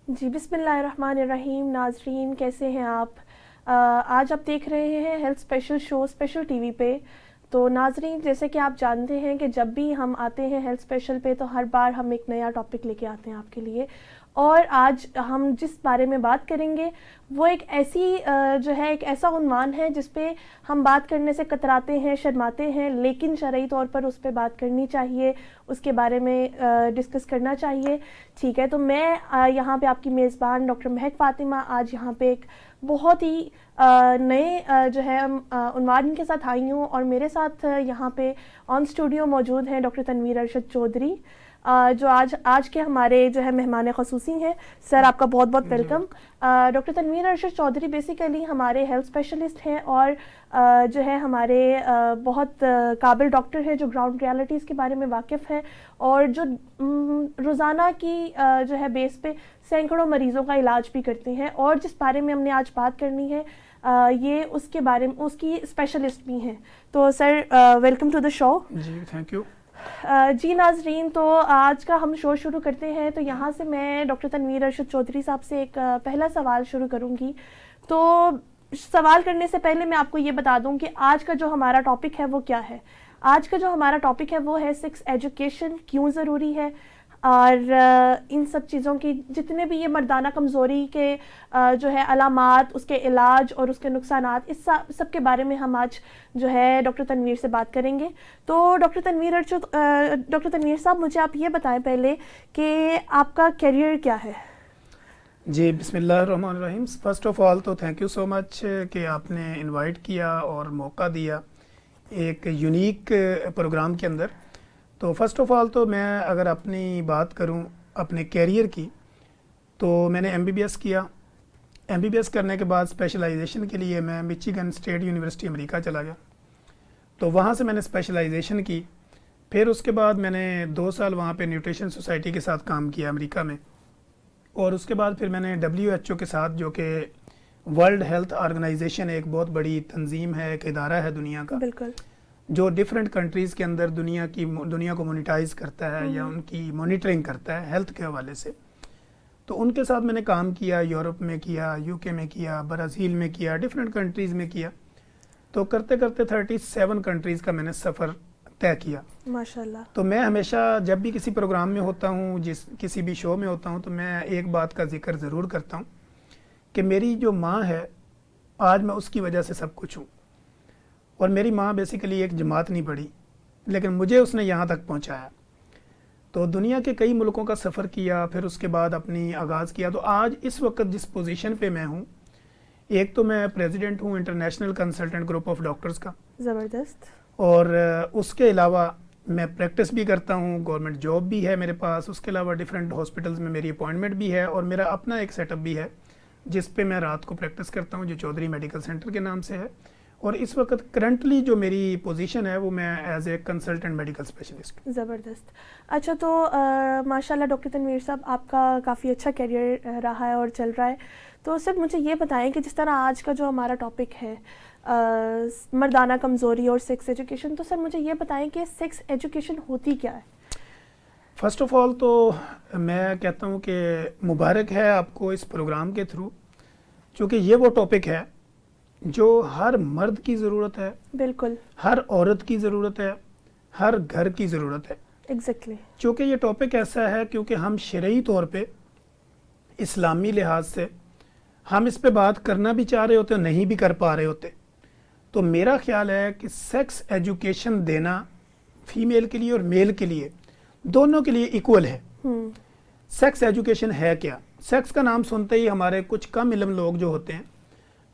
जी, बिस्मिल्लाहिर्रहमानिर्रहीम। नाज़रीन, कैसे हैं आप? आज आप देख रहे हैं health special show special TV पे। तो नाज़रीन, जैसे कि आप जानते हैं कि जब भी हम आते हैं हेल्थ स्पेशल पे तो हर बार हम एक नया टॉपिक लेके आते हैं आपके लिए। और आज हम जिस बारे में बात करेंगे वो एक ऐसी जो है एक ऐसा उन्वान है जिस पे हम बात करने से कतराते हैं, शर्माते हैं, लेकिन शरई तौर पर उस पे बात करनी चाहिए, उसके बारे में डिस्कस करना चाहिए। ठीक है, तो मैं यहाँ पे आपकी मेज़बान डॉक्टर महक फ़ातिमा आज यहाँ पे एक बहुत ही नए जो है उन्वान के साथ आई हूँ। और मेरे साथ यहाँ पे ऑन स्टूडियो मौजूद हैं डॉक्टर तनवीर अरशद चौधरी, जो आज के हमारे जो है मेहमान ख़ुसूसी हैं। सर, आपका बहुत बहुत welcome. Doctor Tanveer Arshad Chaudhary basically हमारे हेल्थ स्पेशलिस्ट हैं और जो है हमारे बहुत काबिल डॉक्टर हैं जो ग्राउंड रियलिटीज़ के बारे में वाकिफ़ हैं और जो रोज़ाना की जो है बेस पे सैकड़ों मरीज़ों का इलाज भी करते हैं। और जिस बारे में हमने आज बात करनी है ये उसके बारे में उसकी स्पेशलिस्ट भी हैं। तो sir, welcome to the show. जी, थैंक यू। जी नाजरीन, तो आज का हम शो शुरू करते हैं। तो यहाँ से मैं डॉक्टर तनवीर अरशद चौधरी साहब से एक पहला सवाल शुरू करूँगी। तो सवाल करने से पहले मैं आपको ये बता दूँ कि आज का जो हमारा टॉपिक है वो क्या है। आज का जो हमारा टॉपिक है वो है सेक्स एजुकेशन क्यों ज़रूरी है, और इन सब चीज़ों की जितने भी ये मर्दाना कमज़ोरी के जो है अलामात, उसके इलाज और उसके नुकसानात, इस सब के बारे में हम आज जो है डॉक्टर तनवीर से बात करेंगे। तो डॉक्टर तनवीर साहब, मुझे आप ये बताएं पहले कि आपका करियर क्या है? जी, बिस्मिल्लाहिर्रहमानिर्रहीम। फ़र्स्ट ऑफ़ ऑल तो थैंक यू सो मच कि आपने इनवाइट किया और मौका दिया एक यूनिक प्रोग्राम के अंदर। तो फ़र्स्ट ऑफ़ ऑल तो मैं अगर अपनी बात करूं अपने कैरियर की, तो मैंने एमबीबीएस किया। एमबीबीएस करने के बाद स्पेशलाइजेशन के लिए मैं मिचिगन स्टेट यूनिवर्सिटी अमेरिका चला गया। तो वहाँ से मैंने स्पेशलाइजेशन की। फिर उसके बाद मैंने 2 साल वहाँ पे न्यूट्रिशन सोसाइटी के साथ काम किया अमेरिका में। और उसके बाद फिर मैंने WHO के साथ, जो कि वर्ल्ड हेल्थ ऑर्गेनाइजेशन एक बहुत बड़ी तंजीम है, एक इदारा है दुनिया का, बिल्कुल, जो डिफरेंट कंट्रीज़ के अंदर दुनिया को मोनिटाइज करता है या उनकी मॉनिटरिंग करता है हेल्थ के हवाले से। तो उनके साथ मैंने काम किया, यूरोप में किया, यूके में किया, ब्राज़ील में किया, डिफरेंट कंट्रीज़ में किया। तो करते करते 37 कंट्रीज़ का मैंने सफ़र तय किया, माशाल्लाह। तो मैं हमेशा जब भी किसी प्रोग्राम में होता हूँ, किसी भी शो में होता हूँ, तो मैं एक बात का जिक्र ज़रूर करता हूँ कि मेरी जो माँ है, आज मैं उसकी वजह से सब कुछ हूँ। और मेरी माँ बेसिकली एक जमात नहीं पढ़ी, लेकिन मुझे उसने यहाँ तक पहुँचाया। तो दुनिया के कई मुल्कों का सफ़र किया, फिर उसके बाद अपनी आगाज़ किया। तो आज इस वक्त जिस पोजीशन पे मैं हूँ, एक तो मैं प्रेसिडेंट हूँ international consultant group of doctors का, ज़बरदस्त। और उसके अलावा मैं प्रैक्टिस भी करता हूँ, गवर्नमेंट जॉब भी है मेरे पास। उसके अलावा डिफरेंट हॉस्पिटल्स में मेरी अपॉइंटमेंट भी है, और मेरा अपना एक सेटअप भी है जिस पे मैं रात को प्रैक्टिस करता हूँ, जो चौधरी मेडिकल सेंटर के नाम से है। और इस वक्त करंटली जो मेरी पोजीशन है वो मैं as a consultant medical specialist. ज़बरदस्त। अच्छा, तो माशाल्लाह डॉक्टर तनवीर साहब, आपका काफ़ी अच्छा करियर रहा है और चल रहा है। तो सर, मुझे ये बताएं कि जिस तरह आज का जो हमारा टॉपिक है मर्दाना कमज़ोरी और सेक्स एजुकेशन, तो सर मुझे ये बताएं कि सेक्स एजुकेशन होती क्या है? फ़र्स्ट ऑफ़ ऑल तो मैं कहता हूँ कि मुबारक है आपको इस प्रोग्राम के थ्रू, क्योंकि ये वो टॉपिक है जो हर मर्द की ज़रूरत है, बिल्कुल, हर औरत की ज़रूरत है, हर घर की ज़रूरत है। एग्जैक्टली। क्योंकि ये टॉपिक ऐसा है, क्योंकि हम शरई तौर पे इस्लामी लिहाज से हम इस पे बात करना भी चाह रहे होते, नहीं भी कर पा रहे होते। तो मेरा ख्याल है कि सेक्स एजुकेशन देना फीमेल के लिए और मेल के लिए, दोनों के लिए इक्वल है। सेक्स एजुकेशन है क्या? सेक्स का नाम सुनते ही हमारे कुछ कम इल्म लोग जो होते हैं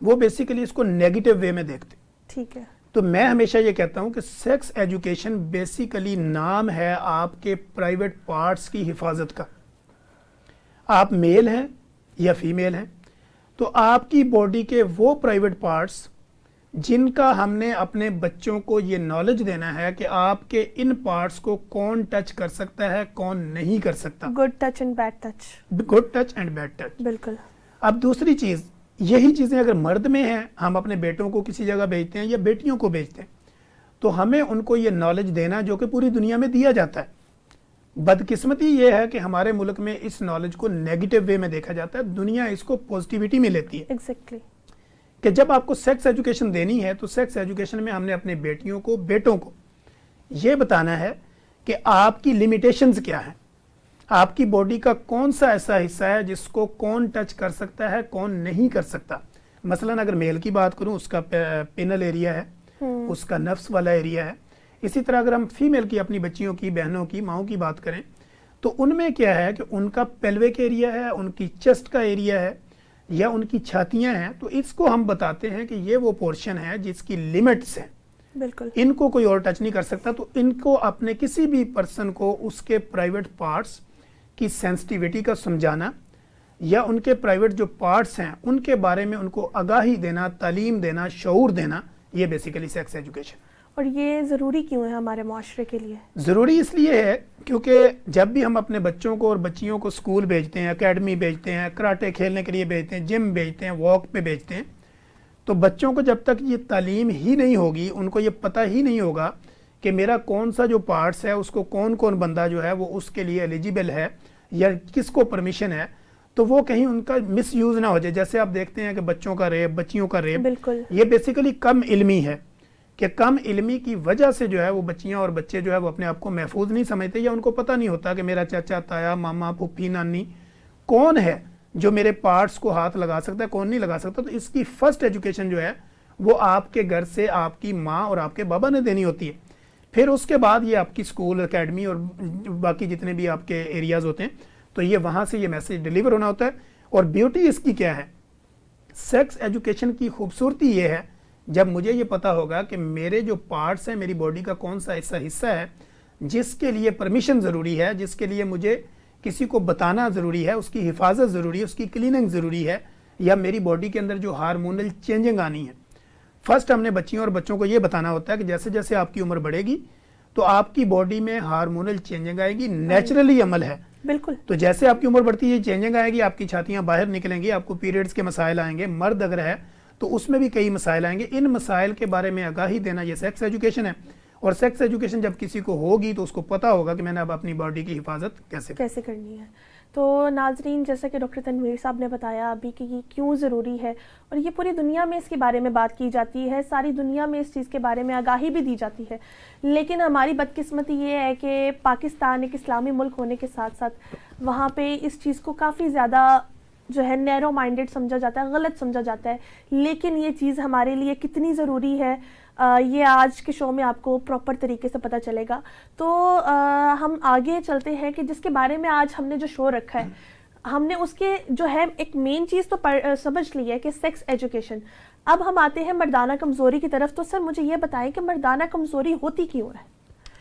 वो बेसिकली इसको नेगेटिव वे में देखते। ठीक है। तो मैं हमेशा ये कहता हूँ कि सेक्स एजुकेशन बेसिकली नाम है आपके प्राइवेट पार्ट्स की हिफाजत का। आप मेल हैं या फीमेल हैं, तो आपकी बॉडी के वो प्राइवेट पार्ट्स जिनका हमने अपने बच्चों को ये नॉलेज देना है कि आपके इन पार्ट्स को कौन टच कर सकता है, कौन नहीं कर सकता। Good touch and bad touch. Good touch and bad touch. बिल्कुल। अब दूसरी चीज़, यही चीज़ें अगर मर्द में हैं, हम अपने बेटों को किसी जगह भेजते हैं या बेटियों को भेजते हैं, तो हमें उनको ये नॉलेज देना जो कि पूरी दुनिया में दिया जाता है। बदकिस्मती ये है कि हमारे मुल्क में इस नॉलेज को नेगेटिव वे में देखा जाता है, दुनिया इसको पॉजिटिविटी में लेती है। एग्जैक्टली कि जब आपको सेक्स एजुकेशन देनी है तो सेक्स एजुकेशन में हमने अपने बेटियों को, बेटों को ये बताना है कि आपकी लिमिटेशंस क्या हैं, आपकी बॉडी का कौन सा ऐसा हिस्सा है जिसको कौन टच कर सकता है, कौन नहीं कर सकता। मसलन अगर मेल की बात करूं, उसका पेनल एरिया है, उसका नफ्स वाला एरिया है। इसी तरह अगर हम फीमेल की, अपनी बच्चियों की, बहनों की, माओं की बात करें तो उनमें क्या है कि उनका पेल्विक एरिया है, उनकी चेस्ट का एरिया है या उनकी छातियां हैं। तो इसको हम बताते हैं कि ये वो पोर्शन है जिसकी लिमिट्स हैं, बिल्कुल इनको कोई और टच नहीं कर सकता। तो इनको अपने किसी भी पर्सन को उसके प्राइवेट पार्ट्स की सेंसिटिविटी का समझाना या उनके प्राइवेट जो पार्ट्स हैं उनके बारे में उनको आगाही देना, तालीम देना, शऊर देना, ये बेसिकली सेक्स एजुकेशन। और ये ज़रूरी क्यों है हमारे माशरे के लिए? ज़रूरी इसलिए है क्योंकि जब भी हम अपने बच्चों को और बच्चियों को स्कूल भेजते हैं, एकेडमी भेजते हैं, कराटे खेलने के लिए भेजते हैं, जिम भेजते हैं, वॉक पे भेजते हैं, तो बच्चों को जब तक ये तालीम ही नहीं होगी, उनको ये पता ही नहीं होगा कि मेरा कौन सा जो पार्ट्स है उसको कौन कौन बंदा जो है वो उसके लिए एलिजिबल है या किसको परमिशन है, तो वो कहीं उनका मिस यूज़ ना हो जाए। जैसे आप देखते हैं कि बच्चों का रेप, बच्चियों का रेप, बिल्कुल ये बेसिकली कम इल्मी है कि कम इल्मी की वजह से जो है वो बच्चियां और बच्चे जो है वो अपने आप को महफूज नहीं समझते या उनको पता नहीं होता कि मेरा चाचा, ताया, मामा, फूफी, नानी कौन है जो मेरे पार्ट्स को हाथ लगा सकता है, कौन नहीं लगा सकता। तो इसकी फर्स्ट एजुकेशन जो है वो आपके घर से आपकी माँ और आपके बाबा ने देनी होती है। फिर उसके बाद ये आपकी स्कूल, एकेडमी और बाकी जितने भी आपके एरियाज होते हैं, तो ये वहाँ से ये मैसेज डिलीवर होना होता है। और ब्यूटी इसकी क्या है, सेक्स एजुकेशन की खूबसूरती ये है जब मुझे ये पता होगा कि मेरे जो पार्ट्स हैं, मेरी बॉडी का कौन सा ऐसा हिस्सा है जिसके लिए परमिशन ज़रूरी है, जिसके लिए मुझे किसी को बताना ज़रूरी है, उसकी हिफाजत ज़रूरी है, उसकी क्लीनिंग ज़रूरी है, या मेरी बॉडी के अंदर जो हार्मोनल चेंजिंग आनी है। फर्स्ट हमने बच्चियों और बच्चों को ये बताना होता है कि जैसे जैसे आपकी उम्र बढ़ेगी तो आपकी बॉडी में हार्मोनल चेंजिंग आएगी, नेचुरली अमल है। बिल्कुल। तो जैसे आपकी उम्र बढ़ती है चेंजिंग आएगी, आपकी छातियाँ बाहर निकलेंगी, आपको पीरियड्स के मसाइल आएंगे, मर्द अगर है तो उसमें भी कई मसाइल आएंगे। इन मसाइल के बारे में आगाही देना ये सेक्स एजुकेशन है। और सेक्स एजुकेशन जब किसी को होगी तो उसको पता होगा कि मैंने अब अपनी बॉडी की हिफाजत कैसे करनी है। तो नाजरीन, जैसे कि डॉक्टर तनवीर साहब ने बताया अभी कि ये क्यों ज़रूरी है और ये पूरी दुनिया में इसके बारे में बात की जाती है, सारी दुनिया में इस चीज़ के बारे में आगाही भी दी जाती है, लेकिन हमारी बदकिस्मती ये है कि पाकिस्तान एक इस्लामी मुल्क होने के साथ साथ वहाँ पे इस चीज़ को काफ़ी ज़्यादा जो है नैरो माइंडेड समझा जाता है, गलत समझा जाता है। लेकिन ये चीज़ हमारे लिए कितनी ज़रूरी है ये आज के शो में आपको प्रॉपर तरीके से पता चलेगा। तो हम आगे चलते हैं कि जिसके बारे में आज हमने जो शो रखा है, हमने उसके जो है एक मेन चीज़ तो समझ ली है कि सेक्स एजुकेशन। अब हम आते हैं मर्दाना कमज़ोरी की तरफ। तो सर मुझे ये बताएं कि मर्दाना कमज़ोरी होती क्यों है?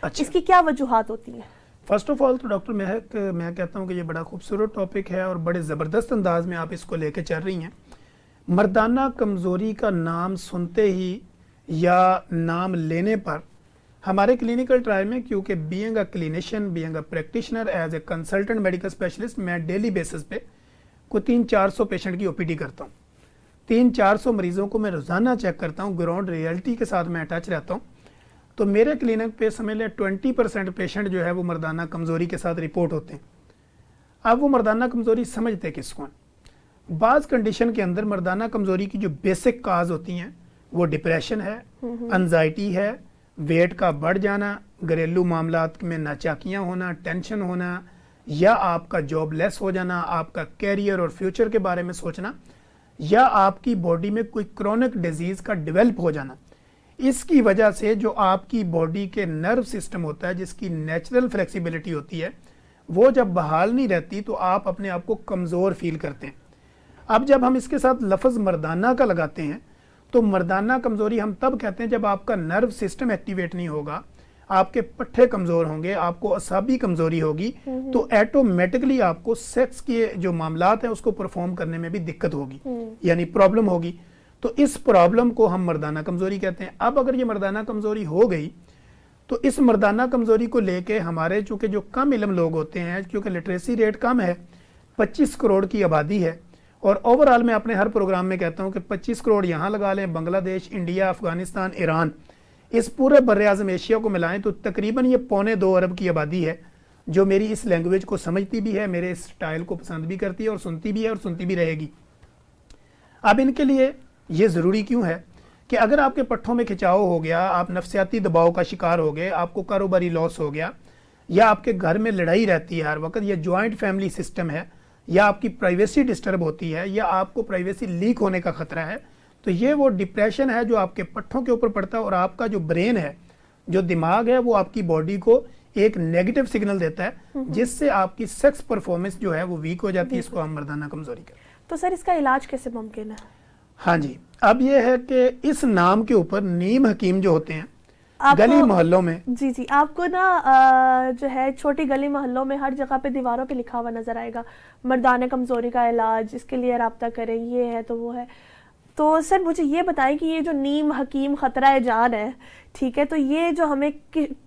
अच्छा, इसकी क्या वजूहात होती हैं? फर्स्ट ऑफ ऑल तो डॉक्टर मैं कहता हूँ कि ये बड़ा खूबसूरत टॉपिक है और बड़े ज़बरदस्त अंदाज में आप इसको लेके चल रही हैं। मर्दाना कमज़ोरी का नाम सुनते ही या नाम लेने पर हमारे क्लिनिकल ट्रायल में, क्योंकि being a clinician, being a practitioner, as a consultant medical specialist, मैं डेली बेसिस पे कोई 300-400 पेशेंट की ओपीडी करता हूँ। 300-400 मरीज़ों को मैं रोज़ाना चेक करता हूँ, ग्राउंड रियलिटी के साथ मैं अटैच रहता हूँ। तो मेरे क्लिनिक पे समझ लें 20% पेशेंट जो है वो मर्दाना कमज़ोरी के साथ रिपोर्ट होते हैं। अब वो मर्दाना कमज़ोरी समझते किसको हैं? बाज़ कंडीशन के अंदर मर्दाना कमज़ोरी की जो बेसिक काज होती हैं वो डिप्रेशन है, एंजाइटी है, वेट का बढ़ जाना, घरेलू मामलात में नाचाकियाँ होना, टेंशन होना, या आपका जॉबलेस हो जाना, आपका कैरियर और फ्यूचर के बारे में सोचना, या आपकी बॉडी में कोई क्रोनिक डिजीज़ का डेवलप हो जाना। इसकी वजह से जो आपकी बॉडी के नर्व सिस्टम होता है, जिसकी नेचुरल फ्लेक्सिबिलिटी होती है, वो जब बहाल नहीं रहती तो आप अपने आप को कमज़ोर फील करते हैं। अब जब हम इसके साथ लफ्ज़ मर्दाना का लगाते हैं तो मर्दाना कमज़ोरी हम तब कहते हैं जब आपका नर्व सिस्टम एक्टिवेट नहीं होगा, आपके पट्टे कमज़ोर होंगे, आपको असाबी कमज़ोरी होगी, तो ऑटोमेटिकली आपको सेक्स के जो मामलात हैं उसको परफॉर्म करने में भी दिक्कत होगी, यानी प्रॉब्लम होगी। तो इस प्रॉब्लम को हम मर्दाना कमज़ोरी कहते हैं। अब अगर ये मर्दाना कमज़ोरी हो गई तो इस मर्दाना कमज़ोरी को लेके हमारे चूँकि जो कम इल्म लोग होते हैं, क्योंकि लिटरेसी रेट कम है, 25 करोड़ की आबादी है, और ओवरऑल मैं अपने हर प्रोग्राम में कहता हूं कि 25 करोड़ यहाँ लगा लें, बांग्लादेश, इंडिया, अफगानिस्तान, ईरान, इस पूरे बर्रे आज़म एशिया को मिलाएं तो तकरीबन ये 1.25 अरब की आबादी है। जो मेरी इस लैंग्वेज को समझती भी है, मेरे स्टाइल को पसंद भी करती है और सुनती भी है और सुनती भी रहेगी। अब इनके लिए ये ज़रूरी क्यों है कि अगर आपके पट्ठों में खिंचाव हो गया, आप नफसियाती दबाव का शिकार हो गए, आपको कारोबारी लॉस हो गया, या आपके घर में लड़ाई रहती है हर वक्त, या जॉइंट फैमिली सिस्टम है, या आपकी प्राइवेसी डिस्टर्ब होती है, या आपको प्राइवेसी लीक होने का खतरा है, तो ये वो डिप्रेशन है जो आपके पट्ठों के ऊपर पड़ता है और आपका जो ब्रेन है, जो दिमाग है, वो आपकी बॉडी को एक नेगेटिव सिग्नल देता है जिससे आपकी सेक्स परफॉर्मेंस जो है वो वीक हो जाती है। इसको हम मर्दाना कमजोरी कहते हैं। तो सर इसका इलाज कैसे मुमकिन है? हाँ जी, अब ये है कि इस नाम के ऊपर नीम हकीम जो होते हैं गली मोहल्लों में, जी आपको ना जो है छोटी गली मोहल्लों में हर जगह पे दीवारों पे लिखा हुआ नजर आएगा, मर्दाना कमजोरी का इलाज, इसके लिए रब्ता करें, ये है तो वो है। तो सर मुझे ये बताएं कि ये जो नीम हकीम खतरा जान है, ठीक है, तो ये जो हमें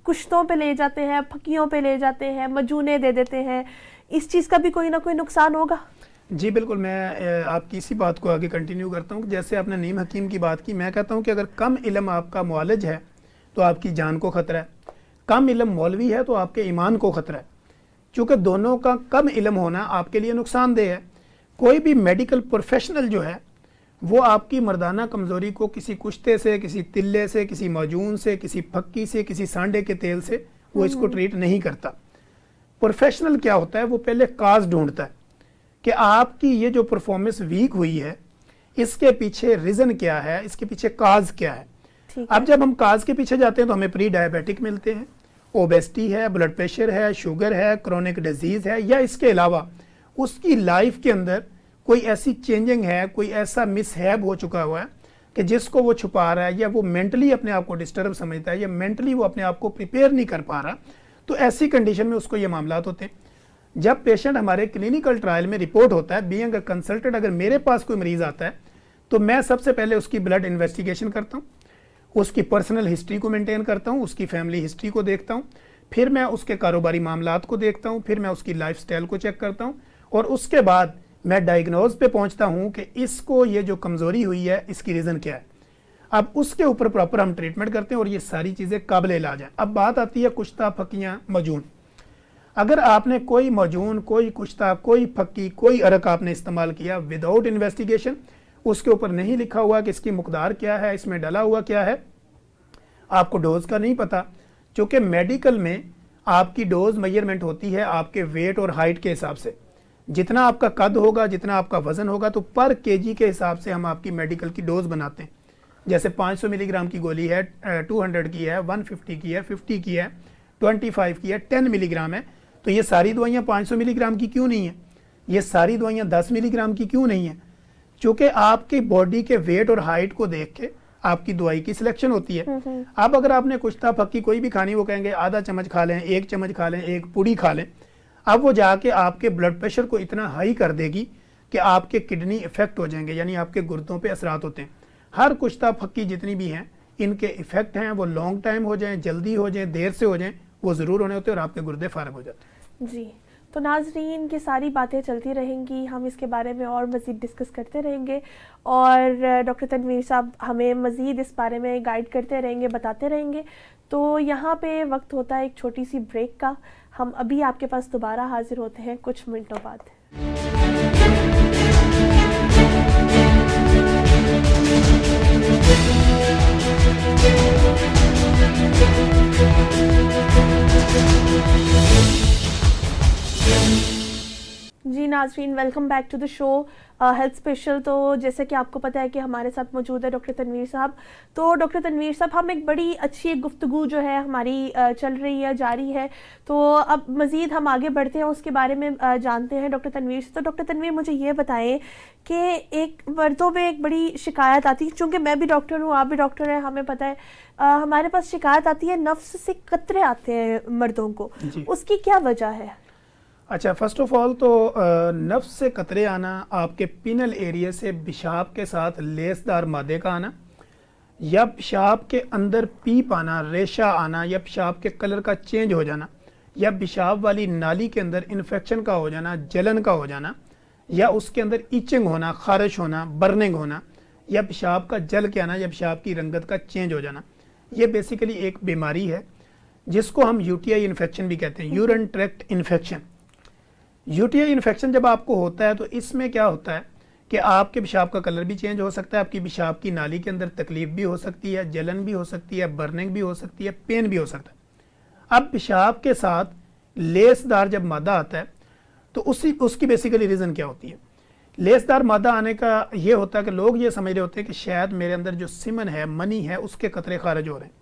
कुश्तों पे ले जाते हैं, फकियों पे ले जाते हैं, मजूने दे देते हैं, इस चीज़ का भी कोई ना कोई नुकसान होगा? जी बिल्कुल, मैं आपकी इसी बात को आगे कंटिन्यू करता हूँ। जैसे आपने नीम हकीम की बात की, मैं कहता हूँ कि अगर कम इल्म आपका मुआलिज है तो आपकी जान को ख़तरा है, कम इल्म मौलवी है तो आपके ईमान को ख़तरा है। चूँकि दोनों का कम इल्म होना आपके लिए नुकसानदेह है। कोई भी मेडिकल प्रोफेशनल जो है वो आपकी मर्दाना कमज़ोरी को किसी कुश्ते से, किसी तिल्ले से, किसी मौजून से, किसी फक्की से, किसी सांडे के तेल से वो इसको ट्रीट नहीं करता। प्रोफेशनल क्या होता है, वो पहले काज ढूंढता है कि आपकी ये जो परफॉर्मेंस वीक हुई है इसके पीछे रीज़न क्या है, इसके पीछे काज क्या है। अब जब हम काज के पीछे जाते हैं तो हमें प्री डायबिटिक मिलते हैं, ओबेसिटी है, ब्लड प्रेशर है, शुगर है, क्रोनिक डिजीज़ है, या इसके अलावा उसकी लाइफ के अंदर कोई ऐसी चेंजिंग है, कोई ऐसा मिसहैप हो चुका हुआ है कि जिसको वो छुपा रहा है, या वो मेंटली अपने आप को डिस्टर्ब समझता है, या मेंटली वो अपने आप को प्रिपेयर नहीं कर पा रहा। तो ऐसी कंडीशन में उसको ये मामलात होते हैं। जब पेशेंट हमारे क्लिनिकल ट्रायल में रिपोर्ट होता है, बीइंग अ कंसल्टेंट, अगर मेरे पास कोई मरीज आता है तो मैं सबसे पहले उसकी ब्लड इन्वेस्टिगेशन करता हूँ, उसकी पर्सनल हिस्ट्री को मेंटेन करता हूँ, उसकी फैमिली हिस्ट्री को देखता हूँ, फिर मैं उसके कारोबारी मामलात को देखता हूँ, फिर मैं उसकी लाइफस्टाइल को चेक करता हूँ, और उसके बाद मैं डायग्नोज पे पहुंचता हूं कि इसको ये जो कमज़ोरी हुई है इसकी रीज़न क्या है। अब उसके ऊपर प्रॉपर हम ट्रीटमेंट करते हैं और ये सारी चीज़ें काबिल इलाज हैं। अब बात आती है कुश्ता, फकियाँ, मजून। अगर आपने कोई मजून, कोई कुश्ता, कोई फक्की, कोई अरक आपने इस्तेमाल किया विदाउट इन्वेस्टिगेशन, उसके ऊपर नहीं लिखा हुआ कि इसकी मकदार क्या है, इसमें डला हुआ क्या है, आपको डोज का नहीं पता, चूँकि मेडिकल में आपकी डोज मेजरमेंट होती है आपके वेट और हाइट के हिसाब से। जितना आपका कद होगा, जितना आपका वजन होगा, तो पर केजी के हिसाब से हम आपकी मेडिकल की डोज बनाते हैं। जैसे 500 मिलीग्राम की गोली है, 200 की है, 150 की है, 50 की है, 25 की है, 10 मिलीग्राम है। तो ये सारी दवाइयाँ 500 मिलीग्राम की क्यों नहीं है, ये सारी दवाइयाँ 10 मिलीग्राम की क्यों नहीं है? चूँकि आपकी बॉडी के वेट और हाइट को देख के आपकी दवाई की सिलेक्शन होती है। अब अगर आपने कुश्ता, फक्की कोई भी खानी, वो कहेंगे आधा चम्मच खा लें, 1 चम्मच खा लें, 1 पूड़ी खा लें। अब वो जाके आपके ब्लड प्रेशर को इतना हाई कर देगी कि आपके किडनी इफेक्ट हो जाएंगे, यानी आपके गुर्दों पे असरात होते हैं। हर कुश्ता, फक्की जितनी भी हैं, इनके इफेक्ट हैं, वो लॉन्ग टाइम हो जाएं, जल्दी हो जाएं, देर से हो जाएं, वो ज़रूर होने होते हैं और आपके गुर्दे फारग हो जाते हैं। जी, तो नाजरीन की सारी बातें चलती रहेंगी, हम इसके बारे में और मज़ीद डिस्कस करते रहेंगे, और डॉक्टर तनवीर साहब हमें मज़ीद इस बारे में गाइड करते रहेंगे, बताते रहेंगे। तो यहाँ पे वक्त होता है एक छोटी सी ब्रेक का। हम अभी आपके पास दोबारा हाजिर होते हैं कुछ मिनटों बाद। जी नाज़रीन, welcome back to the show health special. तो जैसे कि आपको पता है कि हमारे साथ मौजूद है डॉक्टर तनवीर साहब। तो डॉक्टर तनवीर साहब, हम एक बड़ी अच्छी गुफ्तगू जो है हमारी चल रही है, जारी है, तो अब मज़ीद हम आगे बढ़ते हैं, उसके बारे में जानते हैं डॉक्टर तनवीर से। तो डॉक्टर तनवीर, मुझे ये बताएं कि एक मर्दों में एक बड़ी शिकायत आती है, चूँकि मैं भी डॉक्टर हूँ, आप भी डॉक्टर हैं, हमें पता है, हमारे पास शिकायत आती है नफ्स से कतरे आते हैं मर्दों को, उसकी क्या वजह है? अच्छा, फर्स्ट ऑफ ऑल तो नफ्स से कतरे आना, आपके पिनल एरिया से पेशाब के साथ लेसदार मादे का आना, या पेशाब के अंदर पीप आना, रेशा आना, या पेशाब के कलर का चेंज हो जाना, या पेशाब वाली नाली के अंदर इन्फेक्शन का हो जाना, जलन का हो जाना, या उसके अंदर इचिंग होना, खारिश होना, बर्निंग होना, या पेशाब का जल के आना, या पेशाब की रंगत का चेंज हो जाना। ये बेसिकली एक बीमारी है जिसको हम यूटीआई इन्फेक्शन भी कहते हैं, urine tract infection. UTI infection जब आपको होता है तो इसमें क्या होता है कि आपके पेशाब का कलर भी चेंज हो सकता है, आपकी पेशाब की नाली के अंदर तकलीफ भी हो सकती है, जलन भी हो सकती है, बर्निंग भी हो सकती है, पेन भी हो सकता है। अब पेशाब के साथ लेसदार जब मादा आता है तो उसकी बेसिकली रीज़न क्या होती है? लेसदार मादा आने का ये होता है कि लोग ये समझ रहे होते हैं कि शायद मेरे अंदर जो सीमन है, मनी है, उसके कतरे खारिज हो रहे हैं।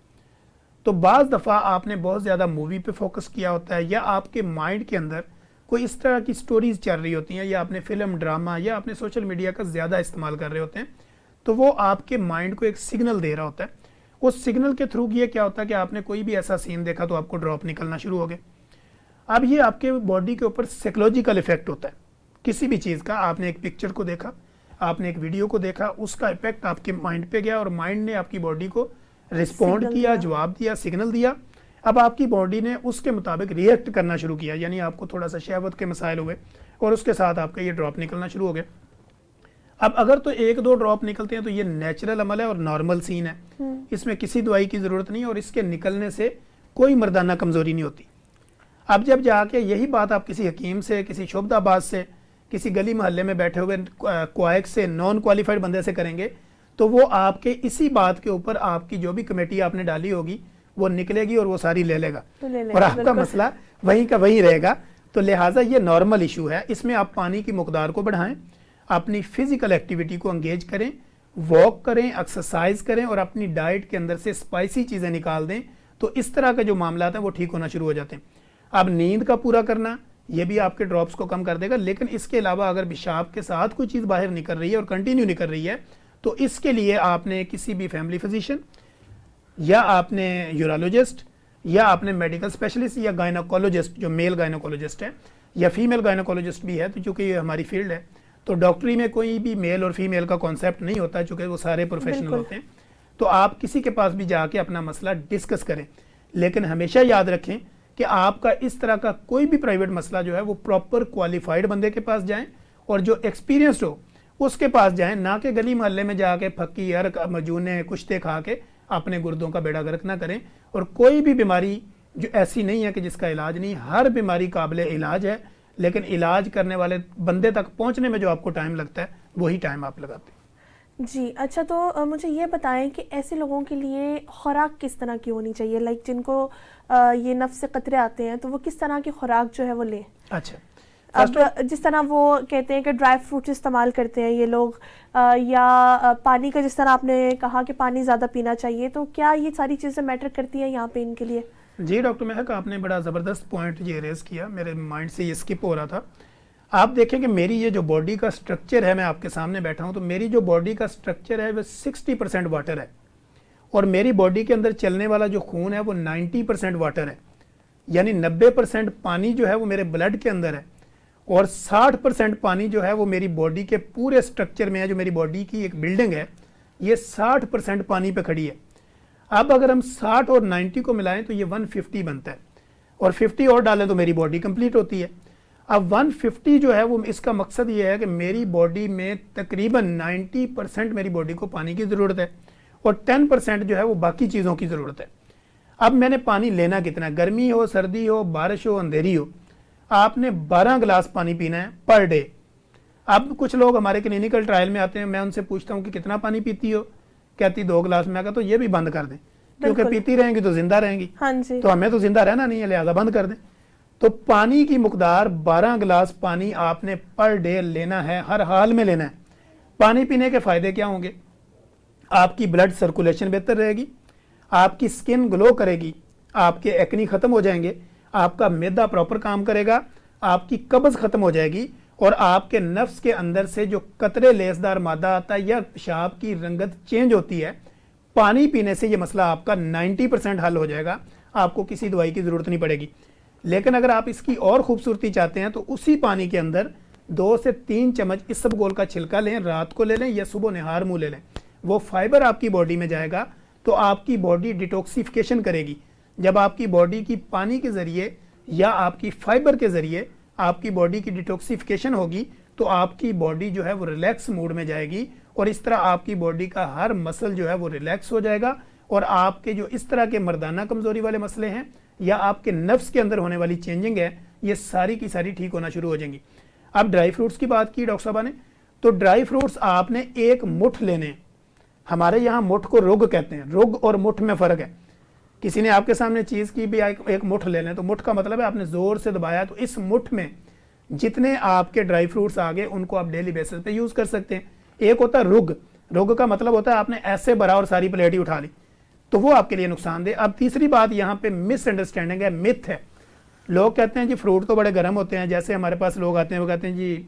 तो बाज़ दफ़ा आपने बहुत ज़्यादा मूवी पे फोकस किया होता है, या आपके माइंड के अंदर कोई इस तरह की स्टोरीज चल रही होती हैं, या आपने फिल्म, ड्रामा या आपने सोशल मीडिया का ज़्यादा इस्तेमाल कर रहे होते हैं, तो वो आपके माइंड को एक सिग्नल दे रहा होता है। उस सिग्नल के थ्रू ये क्या होता है कि आपने कोई भी ऐसा सीन देखा तो आपको ड्रॉप निकलना शुरू हो गए। अब ये आपके बॉडी के ऊपर साइकोलॉजिकल इफेक्ट होता है किसी भी चीज़ का। आपने एक पिक्चर को देखा, आपने एक वीडियो को देखा, उसका इफेक्ट आपके माइंड पे गया और माइंड ने आपकी बॉडी को रिस्पॉन्ड किया, जवाब दिया, सिग्नल दिया। अब आपकी बॉडी ने उसके मुताबिक रिएक्ट करना शुरू किया, यानी आपको थोड़ा सा शहवत के मसाइल हुए और उसके साथ आपका ये ड्रॉप निकलना शुरू हो गया। अब अगर तो एक दो ड्रॉप निकलते हैं तो ये नेचुरल अमल है और नॉर्मल सीन है, इसमें किसी दवाई की ज़रूरत नहीं और इसके निकलने से कोई मर्दाना कमज़ोरी नहीं होती। अब जब जाके यही बात आप किसी हकीम से, किसी शोबदाबाज से, किसी गली मोहल्ले में बैठे हुए क्वाइक से, नॉन क्वालिफाइड बंदे से करेंगे तो वो आपके इसी बात के ऊपर आपकी जो भी कमेटी आपने डाली होगी वो निकलेगी और वो सारी ले लेगा और आपका मसला वहीं का वहीं रहेगा। तो लिहाजा ये नॉर्मल इशू है। इसमें आप पानी की मकदार को बढ़ाएं, अपनी फिजिकल एक्टिविटी को एंगेज करें, वॉक करें, एक्सरसाइज करें और अपनी डाइट के अंदर से स्पाइसी चीज़ें निकाल दें, तो इस तरह के जो मामला हैं वो ठीक होना शुरू हो जाते हैं। अब नींद का पूरा करना ये भी आपके ड्रॉप्स को कम कर देगा, लेकिन इसके अलावा अगर पेशाब के साथ कोई चीज़ बाहर निकल रही है और कंटिन्यू निकल रही है तो इसके लिए आपने किसी भी फैमिली फिजिशियन या आपने यूरोलॉजिस्ट या आपने मेडिकल स्पेशलिस्ट या गायनोकोलॉजिस्ट, जो मेल गायनोकोलॉजिस्ट है या फीमेल गायनोकोलॉजिस्ट भी है, तो चूंकि ये हमारी फील्ड है तो डॉक्टरी में कोई भी मेल और फीमेल का कॉन्सेप्ट नहीं होता, चूंकि वो सारे प्रोफेशनल होते हैं। तो आप किसी के पास भी जाके अपना मसला डिस्कस करें, लेकिन हमेशा याद रखें कि आपका इस तरह का कोई भी प्राइवेट मसला जो है वो प्रॉपर क्वालिफाइड बंदे के पास जाएं और जो एक्सपीरियंस्ड हो उसके पास जाएं, ना कि गली मोहल्ले में जाके फक्की अर्क मजूने कुश्ते खा के अपने गुर्दों का बेड़ा गर्क ना करें। और कोई भी बीमारी जो ऐसी नहीं है कि जिसका इलाज नहीं, हर बीमारी काबिल इलाज है, लेकिन इलाज करने वाले बंदे तक पहुंचने में जो आपको टाइम लगता है वही टाइम आप लगाते हैं। जी अच्छा, तो मुझे ये बताएं कि ऐसे लोगों के लिए खुराक किस तरह की होनी चाहिए, लाइक जिनको ये नफ्स से कतरे आते हैं तो वो किस तरह की खुराक जो है वो लें? अच्छा, अब जिस तरह वो कहते हैं कि ड्राई फ्रूट्स इस्तेमाल करते हैं ये लोग, या पानी का जिस तरह आपने कहा कि पानी ज़्यादा पीना चाहिए, तो क्या ये सारी चीज़ें मैटर करती हैं यहाँ पे इनके लिए? जी डॉक्टर महक, आपने बड़ा ज़बरदस्त पॉइंट ये रेज़ किया, मेरे माइंड से ये स्किप हो रहा था। आप देखें कि मेरी ये जो बॉडी का स्ट्रक्चर है, मैं आपके सामने बैठा हूँ, तो मेरी जो बॉडी का स्ट्रक्चर है वो 60% वाटर है और मेरी बॉडी के अंदर चलने वाला जो खून है वो 90% वाटर है, यानी 90% पानी जो है वो मेरे ब्लड के अंदर है और 60% पानी जो है वो मेरी बॉडी के पूरे स्ट्रक्चर में है। जो मेरी बॉडी की एक बिल्डिंग है ये 60% पानी पे खड़ी है। अब अगर हम 60 और 90 को मिलाएं तो ये 150 बनता है और 50 और डालें तो मेरी बॉडी कंप्लीट होती है। अब 150 जो है वो, इसका मकसद ये है कि मेरी बॉडी में तकरीबन 90% मेरी बॉडी को पानी की ज़रूरत है और 10% जो है वो बाकी चीज़ों की ज़रूरत है। अब मैंने पानी लेना कितना है, गर्मी हो, सर्दी हो, बारिश हो, अंधेरी हो, आपने 12 गिलास पानी पीना है पर डे। अब कुछ लोग हमारे क्लिनिकल ट्रायल में आते हैं, मैं उनसे पूछता हूँ कि कितना पानी पीती हो, कहती 2 गिलास। मैं कहता तो ये भी बंद कर दें, क्योंकि पीती रहेंगी तो जिंदा रहेंगी। हाँ जी। तो हमें तो जिंदा रहना नहीं है, लिहाजा बंद कर दें। तो पानी की मकदार 12 गिलास पानी आपने पर डे लेना है, हर हाल में लेना है। पानी पीने के फायदे क्या होंगे? आपकी ब्लड सर्कुलेशन बेहतर रहेगी, आपकी स्किन ग्लो करेगी, आपके एक्नी खत्म हो जाएंगे, आपका मैदा प्रॉपर काम करेगा, आपकी कब्ज खत्म हो जाएगी और आपके नफ्स के अंदर से जो कतरे लेसदार मादा आता है या पेशाब की रंगत चेंज होती है, पानी पीने से ये मसला आपका 90% हल हो जाएगा, आपको किसी दवाई की ज़रूरत नहीं पड़ेगी। लेकिन अगर आप इसकी और खूबसूरती चाहते हैं तो उसी पानी के अंदर 2 से 3 चम्मच इसबगोल का छिलका लें, रात को ले लें या सुबह निहार मुँह ले लें। वो फाइबर आपकी बॉडी में जाएगा तो आपकी बॉडी डिटॉक्सिफिकेशन करेगी। जब आपकी बॉडी की पानी के ज़रिए या आपकी फाइबर के ज़रिए आपकी बॉडी की डिटॉक्सिफिकेशन होगी तो आपकी बॉडी जो है वो रिलैक्स मूड में जाएगी और इस तरह आपकी बॉडी का हर मसल जो है वो रिलैक्स हो जाएगा और आपके जो इस तरह के मर्दाना कमज़ोरी वाले मसले हैं या आपके नफ्स के अंदर होने वाली चेंजिंग है, ये सारी की सारी ठीक होना शुरू हो जाएंगी। अब ड्राई फ्रूट्स की बात की डॉक्टर साहबा ने, तो ड्राई फ्रूट्स आपने एक मुठ लेने। हमारे यहाँ मुठ को रुग कहते हैं, रुग और मुठ में फ़र्क है। किसी ने आपके सामने चीज़ की भी एक मुठ ले लें, तो मुठ का मतलब है आपने ज़ोर से दबाया, तो इस मुठ में जितने आपके ड्राई फ्रूट्स आ गए उनको आप डेली बेसिस पे यूज़ कर सकते हैं। एक होता है रुग, रुग का मतलब होता है आपने ऐसे भरा और सारी प्लेट ही उठा ली, तो वो आपके लिए नुकसानदेह। अब तीसरी बात यहाँ पे मिसअंडरस्टैंडिंग है, मिथ है। लोग कहते हैं जी फ्रूट तो बड़े गर्म होते हैं, जैसे हमारे पास लोग आते हैं वो कहते हैं जी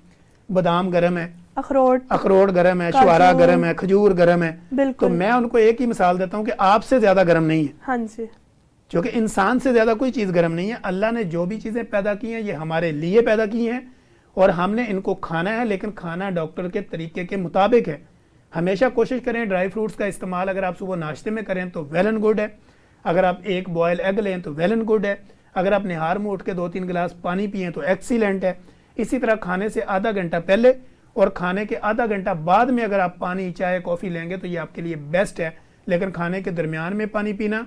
बादाम गर्म है, अखरोट गर्म है, शुआरा गर्म है, खजूर गर्म है। तो मैं उनको एक ही मिसाल देता हूँ कि आपसे ज्यादा गर्म नहीं है। हाँ जी। क्योंकि इंसान से ज्यादा कोई चीज गर्म नहीं है। अल्लाह ने जो भी चीजें पैदा की हैं ये हमारे लिए पैदा की हैं और हमने इनको खाना है, लेकिन खाना डॉक्टर के तरीके के मुताबिक है। हमेशा कोशिश करें ड्राई फ्रूट्स का इस्तेमाल अगर आप सुबह नाश्ते में करें तो वेल एंड गुड है, अगर आप एक बॉयल एग लें तो वेल एंड गुड है, अगर आप निहार में उठ के 2-3 गिलास पानी पिएं तो एक्सीलेंट है। इसी तरह खाने से आधा घंटा पहले और खाने के आधा घंटा बाद में अगर आप पानी, चाय, कॉफ़ी लेंगे तो ये आपके लिए बेस्ट है। लेकिन खाने के दरमियान में पानी पीना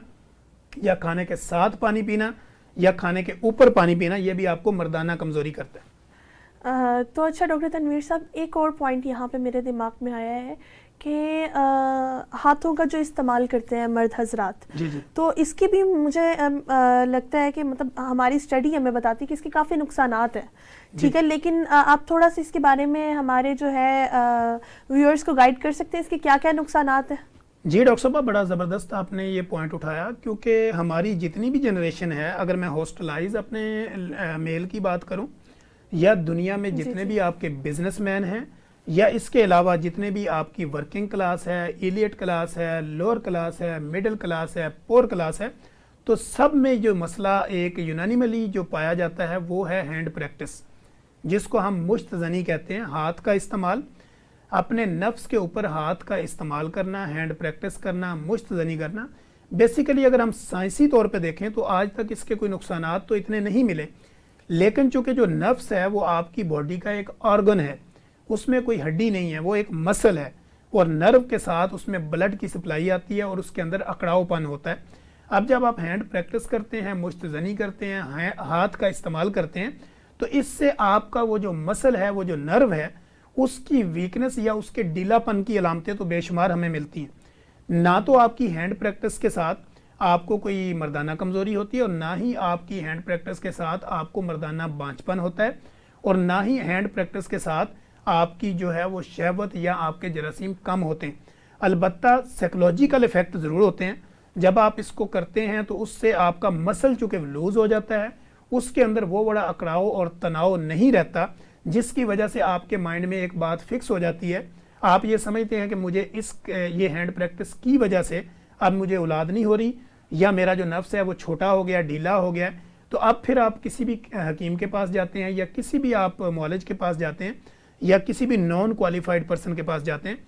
या खाने के साथ पानी पीना या खाने के ऊपर पानी पीना, ये भी आपको मर्दाना कमज़ोरी करता है। तो अच्छा डॉक्टर तनवीर साहब, एक और पॉइंट यहाँ पे मेरे दिमाग में आया है कि हाथों का जो इस्तेमाल करते हैं मर्द हजरात, जी जी, तो इसकी भी मुझे लगता है कि मतलब हमारी स्टडी हमें बताती है कि इसके काफ़ी नुकसानात हैं, ठीक है, लेकिन आप थोड़ा सा इसके बारे में हमारे जो है व्यूअर्स को गाइड कर सकते हैं इसके क्या क्या नुकसानात हैं? जी डॉक्टर साहब, बड़ा ज़बरदस्त आपने ये पॉइंट उठाया, क्योंकि हमारी जितनी भी जनरेशन है, अगर मैं हॉस्टलाइज अपने मेल की बात करूं या दुनिया में जितने भी आपके बिजनेसमैन हैं या इसके अलावा जितने भी आपकी वर्किंग क्लास है, इलियट क्लास है, लोअर क्लास है, मिडिल क्लास है, पोर क्लास है, तो सब में जो मसला एक यूनानिमली जो पाया जाता है वो है हैंड प्रैक्टिस, जिसको हम मुश्तजनी कहते हैं। हाथ का इस्तेमाल, अपने नफ्स के ऊपर हाथ का इस्तेमाल करना, हैंड प्रैक्टिस करना, मुश्तजनी करना। बेसिकली अगर हम साइंसी तौर पे देखें तो आज तक इसके कोई नुकसानात तो इतने नहीं मिले, लेकिन चूंकि जो नफ्स है वो आपकी बॉडी का एक ऑर्गन है, उसमें कोई हड्डी नहीं है, वो एक मसल है और नर्व के साथ उसमें ब्लड की सप्लाई आती है और उसके अंदर अकड़ावपन होता है। अब जब आप हैंड प्रैक्टिस करते हैं, मुश्तजनी करते हैं, हाथ का इस्तेमाल करते हैं, तो इससे आपका वो जो मसल है, वो जो नर्व है, उसकी वीकनेस या उसके ढीलापन की अलामतें तो बेशुमार हमें मिलती हैं। ना तो आपकी हैंड प्रैक्टिस के साथ आपको कोई मर्दाना कमज़ोरी होती है और ना ही आपकी हैंड प्रैक्टिस के साथ आपको मर्दाना बांझपन होता है और ना ही हैंड प्रैक्टिस के साथ आपकी जो है वो शहवत या आपके जरासीम कम होते हैं। अलबत्ता साइकोलॉजिकल इफेक्ट ज़रूर होते हैं। जब आप इसको करते हैं तो उससे आपका मसल चूँकि लूज़ हो जाता है, उसके अंदर वो बड़ा अकड़ाव और तनाव नहीं रहता, जिसकी वजह से आपके माइंड में एक बात फिक्स हो जाती है। आप ये समझते हैं कि मुझे ये हैंड प्रैक्टिस की वजह से अब मुझे औलाद नहीं हो रही या मेरा जो नफ्स है वो छोटा हो गया, ढीला हो गया। तो अब फिर आप किसी भी हकीम के पास जाते हैं या किसी भी आप मौलज के पास जाते हैं या किसी भी नॉन क्वालिफाइड पर्सन के पास जाते हैं,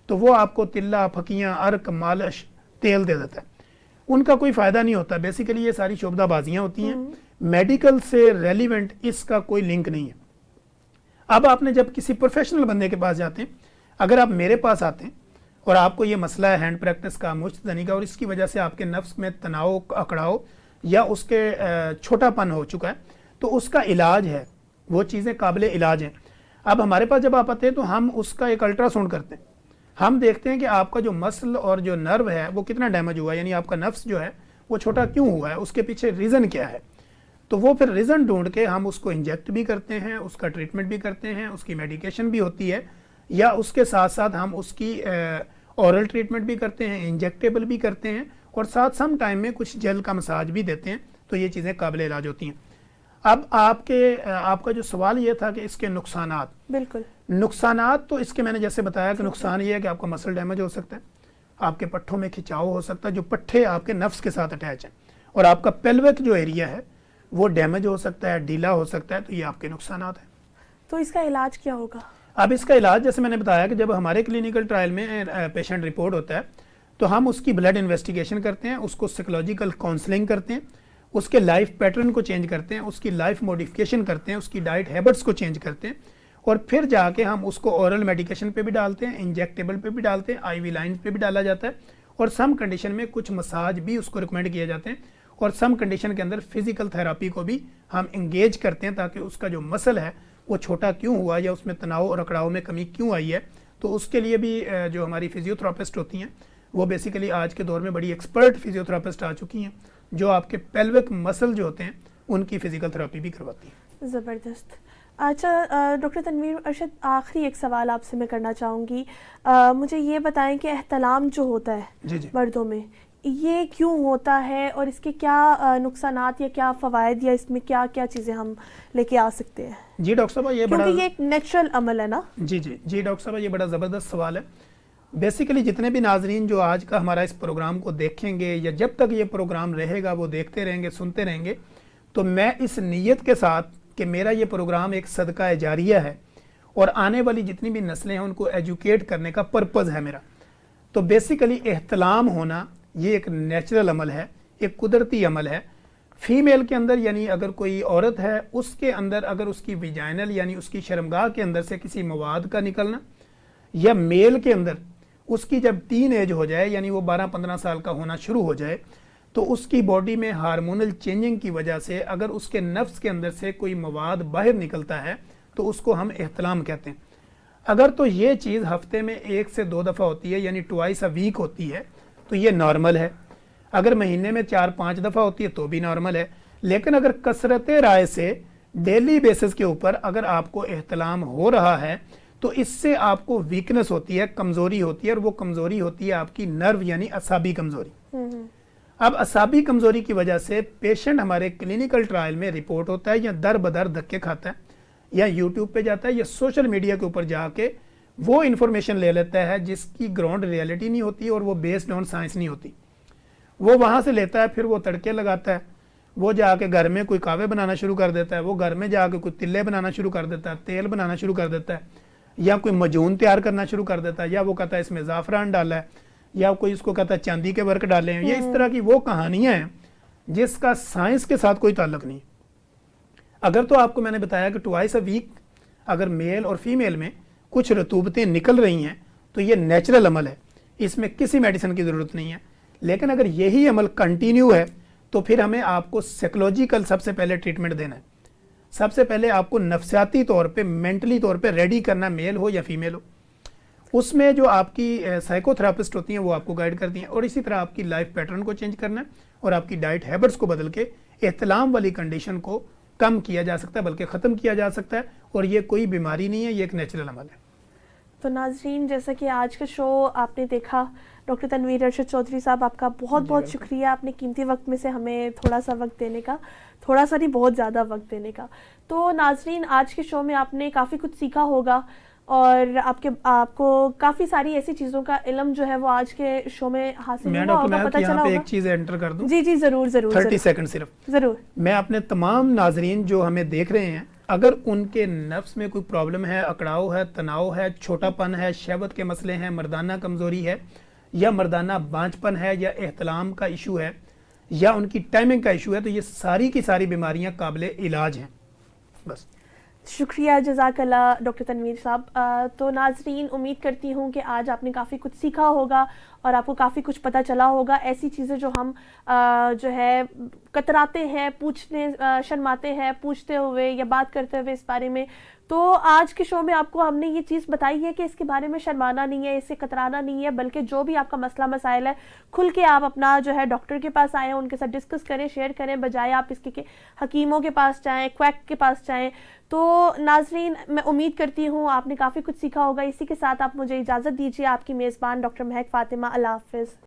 तो वो आपको तिल्ला, फकियाँ, अर्क, मालिश, तेल दे देता है। उनका कोई फ़ायदा नहीं होता। बेसिकली ये सारी शोबदाबाजियाँ होती हैं, मेडिकल से रेलिवेंट इसका कोई लिंक नहीं है। अब आपने जब किसी प्रोफेशनल बंदे के पास जाते हैं, अगर आप मेरे पास आते हैं और आपको ये मसला है हैंड प्रैक्टिस का, मुश्तजनी का, और इसकी वजह से आपके नफ्स में तनाव, अकड़ाव या उसके छोटापन हो चुका है, तो उसका इलाज है, वो चीज़ें काबिल इलाज हैं। अब हमारे पास जब आप आते हैं तो हम उसका एक अल्ट्रासाउंड करते हैं, हम देखते हैं कि आपका जो मसल और जो नर्व है वो कितना डैमेज हुआ है, यानी आपका नफ्स जो है वो छोटा क्यों हुआ है, उसके पीछे रीज़न क्या है। तो वो फिर रीज़न ढूंढ के हम उसको इंजेक्ट भी करते हैं, उसका ट्रीटमेंट भी करते हैं, उसकी मेडिकेशन भी होती है, या उसके साथ साथ हम उसकी ओरल ट्रीटमेंट भी करते हैं, इंजेक्टेबल भी करते हैं, और साथ सम टाइम में कुछ जेल का मसाज भी देते हैं। तो ये चीज़ें काबिल इलाज होती हैं। अब आपका जो सवाल ये था कि इसके नुकसानात, बिल्कुल नुकसानात तो इसके मैंने जैसे बताया कि नुकसान ये है कि आपका मसल डैमेज हो सकता है, आपके पट्ठों में खिंचाव हो सकता है, जो पट्ठे आपके नफ्स के साथ अटैच हैं, और आपका पेल्विक जो एरिया है वो डैमेज हो सकता है, ढीला हो सकता है। तो ये आपके नुकसानात हैं। तो इसका इलाज क्या होगा? अब इसका इलाज जैसे मैंने बताया कि जब हमारे क्लिनिकल ट्रायल में पेशेंट रिपोर्ट होता है तो हम उसकी ब्लड इन्वेस्टिगेशन करते हैं, उसको साइकोलॉजिकल काउंसलिंग करते हैं, उसके लाइफ पैटर्न को चेंज करते हैं, उसकी लाइफ मॉडिफिकेशन करते हैं, उसकी डाइट हैबिट्स को चेंज करते हैं, और फिर जाके हम उसको ओरल मेडिकेशन पे भी डालते हैं, इंजेक्टेबल पे भी डालते हैं, आईवी लाइन पे भी डाला जाता है, और सम कंडीशन में कुछ मसाज भी उसको रिकमेंड किए जाते हैं। और सम कंडीशन के अंदर फिजिकल थेरापी को भी हम इंगेज करते हैं, ताकि उसका जो मसल है वो छोटा क्यों हुआ या उसमें तनाव और अकड़ाव में कमी क्यों आई है। तो उसके लिए भी जो हमारी फिजियोथेरापिस्ट होती हैं वो बेसिकली आज के दौर में बड़ी एक्सपर्ट फिजियोथेरापिस्ट आ चुकी हैं, जो आपके पेल्विक मसल जो होते हैं उनकी फिजिकल थेरापी भी करवाती हैं। ज़बरदस्त। अच्छा डॉक्टर तनवीर अरशद, आखिरी एक सवाल आपसे मैं करना चाहूँगी। मुझे ये बताएं कि एहतलाम जो होता है जी मर्दों में, ये क्यों होता है और इसके क्या नुकसानात या क्या फ़वाइद या इसमें क्या क्या चीज़ें हम लेके आ सकते हैं? जी डॉक्टर साहब, ये बड़ा, क्योंकि ये एक नेचुरल अमल है ना। जी डॉक्टर साहब, ये बड़ा ज़बरदस्त सवाल है। बेसिकली जितने भी नाजरीन जो आज का हमारा इस प्रोग्राम को देखेंगे या जब तक ये प्रोग्राम रहेगा वो देखते रहेंगे, सुनते रहेंगे, तो मैं इस नीयत के साथ कि मेरा ये प्रोग्राम एक सदका जारिया है और आने वाली जितनी भी नस्लें हैं उनको एजुकेट करने का पर्पज़ है मेरा। तो बेसिकली एहतलाम होना ये एक नेचुरल अमल है, एक कुदरती अमल है। फीमेल के अंदर यानी अगर कोई औरत है उसके अंदर अगर उसकी विजाइनल यानी उसकी शर्मगाह के अंदर से किसी मवाद का निकलना, या मेल के अंदर उसकी जब टीन एज हो जाए यानी वो 12-15 साल का होना शुरू हो जाए, तो उसकी बॉडी में हार्मोनल चेंजिंग की वजह से अगर उसके नफ्स के अंदर से कोई मवाद बाहर निकलता है तो उसको हम एहतलाम कहते हैं। अगर तो ये चीज़ हफ्ते में 1 से 2 दफ़ा होती है यानी ट्वाइस अ वीक होती है तो ये नॉर्मल है। अगर महीने में 4-5 दफ़ा होती है तो भी नॉर्मल है। लेकिन अगर कसरत राय से डेली बेसिस के ऊपर अगर आपको एहतलाम हो रहा है तो इससे आपको वीकनेस होती है, कमज़ोरी होती है, और वो कमज़ोरी होती है आपकी नर्व यानी असाबी कमज़ोरी। अब असाबी कमज़ोरी की वजह से पेशेंट हमारे क्लिनिकल ट्रायल में रिपोर्ट होता है या दर बदर धक्के खाता है या यूट्यूब पे जाता है या सोशल मीडिया के ऊपर जाके वो इन्फॉर्मेशन ले लेता है जिसकी ग्राउंड रियलिटी नहीं होती और वो बेस्ड ऑन साइंस नहीं होती। वो वहाँ से लेता है, फिर वो तड़के लगाता है, वो जाके घर में कोई कावे बनाना शुरू कर देता है, वो घर में जाके कोई तिल्ले बनाना शुरू कर देता है, तेल बनाना शुरू कर देता है, या कोई मजून तैयार करना शुरू कर देता है, या वो कहता है इसमें ज़ाफ़रान डाला है, या कोई इसको कहता है चांदी के वर्क डाले हैं। ये इस तरह की वो कहानियां हैं जिसका साइंस के साथ कोई ताल्लुक नहीं। अगर तो आपको मैंने बताया कि ट्वाइस अ वीक अगर मेल और फीमेल में कुछ रतूबतें निकल रही हैं तो ये नेचुरल अमल है, इसमें किसी मेडिसिन की ज़रूरत नहीं है। लेकिन अगर यही अमल कंटिन्यू है तो फिर हमें आपको साइकोलॉजिकल सबसे पहले ट्रीटमेंट देना है। सबसे पहले आपको नफ्सियाती तौर पे, मेंटली तौर पे रेडी करना, मेल हो या फीमेल हो। उसमें जो आपकी साइकोथेरापिस्ट होती हैं वो आपको गाइड करती हैं, और इसी तरह आपकी लाइफ पैटर्न को चेंज करना है और आपकी डाइट हैबिट्स को बदल के एहतलाम वाली कंडीशन को कम किया जा सकता है, बल्कि ख़त्म किया जा सकता है। और ये कोई बीमारी नहीं है, ये एक नेचुरल अमल है। तो नाज़रीन, जैसा कि आज का शो आपने देखा, डॉक्टर तनवीर अरशद चौधरी साहब, आपका बहुत बहुत शुक्रिया आपने कीमती वक्त में से हमें थोड़ा सा वक्त देने का, थोड़ा सा नहीं बहुत ज़्यादा वक्त देने का। तो नाज़रीन, आज के शो में आपने काफ़ी कुछ सीखा होगा और आपको काफ़ी सारी ऐसी चीज़ों का इल्म जो है वो आज के शो में हासिल हुआ होगा, पता चला होगा। एक चीज़ एंटर कर दूं? जी जी ज़रूर ज़रूर, 30 सेकंड सिर्फ। ज़रूर। मैं अपने तमाम नाजरीन जो हमें देख रहे हैं, अगर उनके नफ्स में कोई प्रॉब्लम है, अकड़ाव है, तनाव है, छोटापन है, शहवत के मसले हैं, मर्दाना कमज़ोरी है, या मर्दाना बांझपन है, या एहतलाम का इशू है, या उनकी टाइमिंग का इशू है, तो ये सारी की सारी बीमारियां काबिल इलाज हैं। बस। शुक्रिया, जज़ाकल्लाह डॉक्टर तनवीर साहब। तो नाजरीन, उम्मीद करती हूँ कि आज आपने काफ़ी कुछ सीखा होगा और आपको काफ़ी कुछ पता चला होगा। ऐसी चीज़ें जो हम जो है कतराते हैं, पूछने शर्माते हैं पूछते हुए या बात करते हुए इस बारे में, तो आज के शो में आपको हमने ये चीज़ बताई है कि इसके बारे में शर्माना नहीं है, इससे कतराना नहीं है, बल्कि जो भी आपका मसला मसाइल है खुल के आप अपना जो है डॉक्टर के पास आएँ, उनके साथ डिस्कस करें, शेयर करें, बजाय आप इसके के हकीमों के पास जाएँ, क्वैक के पास जाएँ। तो नाजरीन, मैं उम्मीद करती हूँ आपने काफ़ी कुछ सीखा होगा। इसी के साथ आप मुझे इजाज़त दीजिए। आपकी मेज़बान डॉक्टर महक फ़ातिमा। अल्लाह हाफ़िज़।